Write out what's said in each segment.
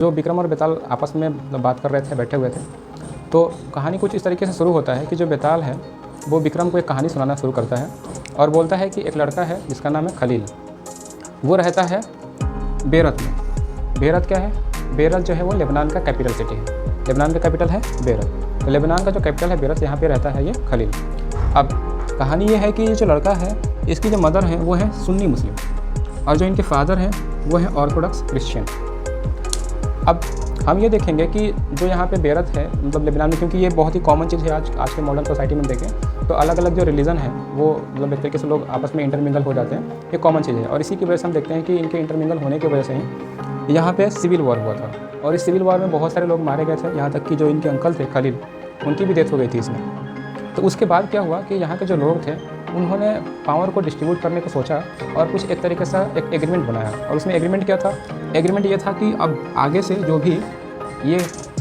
जो विक्रम और बेताल आपस में बात कर रहे थे, बैठे हुए थे, तो कहानी कुछ इस तरीके से शुरू होता है कि जो बेताल है वो विक्रम को एक कहानी सुनाना शुरू करता है और बोलता है कि एक लड़का है जिसका नाम है खलील। वो रहता है बेरत में। बेरत क्या है? बेरत जो है वो लेबनान का कैपिटल सिटी है। लेबनान का कैपिटल है बेरत। तो लेबनान का जो कैपिटल है बेरत, यहाँ पे रहता है ये खलील। अब कहानी ये है कि ये जो लड़का है, इसकी जो मदर है वो है सुन्नी मुस्लिम और जो इनके फादर हैं वो है ऑर्थोडॉक्स क्रिश्चियन। अब हम ये देखेंगे कि जो यहाँ पे बेरत है, मतलब लेबनान में, क्योंकि ये बहुत ही कॉमन चीज़ है आज के मॉडर्न सोसाइटी में देखें तो अलग अलग जो रिलीजन है वो मतलब एक तरीके से लोग आपस में इंटरमिंगल हो जाते हैं। ये कॉमन चीज़ है और इसी की वजह से हम देखते हैं कि इनके इंटरमिंगल होने की वजह से ही यहाँ पे सिविल वॉर हुआ था और इस सिविल वॉर में बहुत सारे लोग मारे गए थे। यहाँ तक कि जो इनके अंकल थे खलील, उनकी भी डेथ हो गई थी इसमें। तो उसके बाद क्या हुआ कि यहाँ के जो लोग थे उन्होंने पावर को डिस्ट्रीब्यूट करने को सोचा और कुछ एक तरीके से एक एग्रीमेंट बनाया। और उसमें एग्रीमेंट क्या था? एग्रीमेंट ये था कि अब आगे से जो भी ये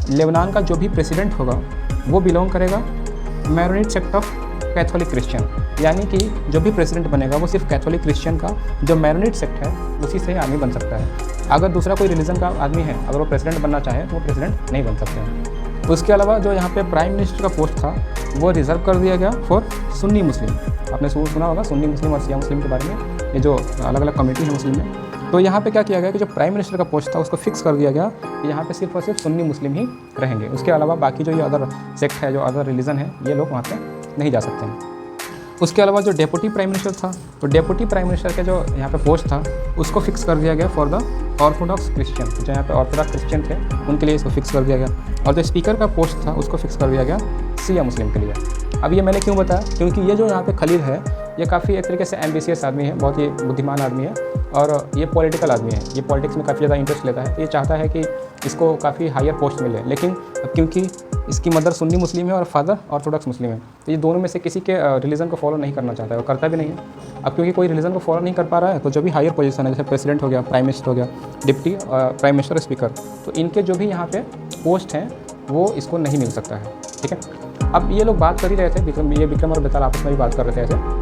लेबनान का जो भी प्रेसिडेंट होगा वो बिलोंग करेगा मैरोनिट सेक्ट ऑफ कैथोलिक क्रिश्चियन, यानी कि जो भी प्रेसिडेंट बनेगा वो सिर्फ कैथोलिक क्रिश्चियन का जो मैरोनिट सेक्ट है उसी से आदमी बन सकता है। अगर दूसरा कोई रिलीजन का आदमी है, अगर वो प्रेसिडेंट बनना चाहे तो वो प्रेसिडेंट नहीं बन सकते हैं। उसके अलावा जो यहाँ पे प्राइम मिनिस्टर का पोस्ट था वो रिजर्व कर दिया गया फॉर सुन्नी मुस्लिम। आपने सुना होगा सुन्नी मुस्लिम और शिया मुस्लिम के बारे में, ये जो अलग अलग कम्युनिटी है मुस्लिम में। तो यहाँ पे क्या किया गया कि जो प्राइम मिनिस्टर का पोस्ट था उसको फिक्स कर दिया गया कि यहाँ पे सिर्फ और सिर्फ सुन्नी मुस्लिम ही रहेंगे। उसके अलावा बाकी जो ये अदर सेक्ट है, जो अदर रिलीजन है, ये लोग वहाँ पे नहीं जा सकते हैं। उसके अलावा जो डेप्यूटी प्राइम मिनिस्टर था, तो डेप्यूटी प्राइम मिनिस्टर के जो यहाँ पे पोस्ट था उसको फिक्स कर दिया गया फॉर द ऑर्थोडॉक्स क्रिश्चियन। जो यहाँ पे ऑर्थोडॉक्स क्रिश्चियन थे उनके लिए इसको फिक्स कर दिया गया। और जो स्पीकर का पोस्ट था उसको फिक्स कर दिया गया शिया मुस्लिम के लिए। अब ये मैंने क्यों बताया? क्योंकि ये जो यहाँ पे खलील है ये काफ़ी एक तरीके से एम्बिशियस आदमी है, बहुत ही बुद्धिमान आदमी है और ये पॉलिटिकल आदमी है। ये पॉलिटिक्स में काफ़ी ज़्यादा इंटरेस्ट लेता है। तो ये चाहता है कि इसको काफ़ी हायर पोस्ट मिले, लेकिन अब क्योंकि इसकी मदर सुन्नी मुस्लिम है और फादर ऑर्थोडॉक्स मुस्लिम है, तो ये दोनों में से किसी के रिलीजन को फॉलो नहीं करना चाहता है और करता भी नहीं है। अब क्योंकि कोई रिलीजन को फॉलो नहीं कर पा रहा है तो जो भी हायर पोजीशन है, जैसे प्रेसिडेंट हो गया, प्राइम मिनिस्टर हो गया, डिप्टी प्राइम मिनिस्टर, स्पीकर, तो इनके जो भी यहाँ पे पोस्ट हैं वो इसको नहीं मिल सकता है। ठीक है। अब ये लोग बात कर ही रहे थे, विक्रम और बेताल आपस में भी बात कर रहे थे। ऐसे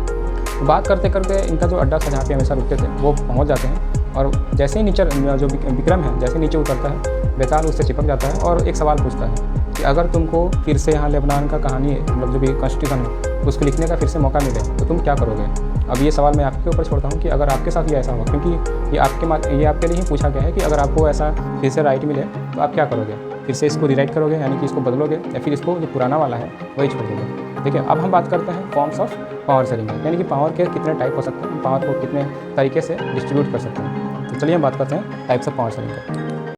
बात करते करते इनका जो अड्डा था जहाँ पे हमेशा रुकते थे वो पहुँच जाते हैं और जैसे ही नीचे जो विक्रम है जैसे नीचे उतरता है, बेताल उससे चिपक जाता है और एक सवाल पूछता है कि अगर तुमको फिर से यहाँ लेबनान का कहानी मतलब जो भी कॉन्स्टिट्यूशन है उसको लिखने का फिर से मौका मिले तो तुम क्या करोगे? अब ये सवाल मैं आपके ऊपर छोड़ता हूँ कि अगर आपके साथ भी ऐसा हो, क्योंकि ये आपके लिए ही पूछा गया है कि अगर आपको ऐसा फिर से राइट मिले तो आप क्या करोगे? फिर से इसको रीराइट करोगे, यानी कि इसको बदलोगे, या फिर इसको जो पुराना वाला है वही छोड़ दोगे? ठीक है। अब हम बात करते हैं फॉर्म्स ऑफ पावर शेयरिंग, यानी कि पावर के कितने टाइप हो सकते हैं, पावर को कितने तरीके से डिस्ट्रीब्यूट कर सकते हैं। तो चलिए हम बात करते हैं टाइप्स ऑफ पावर शेयरिंग का।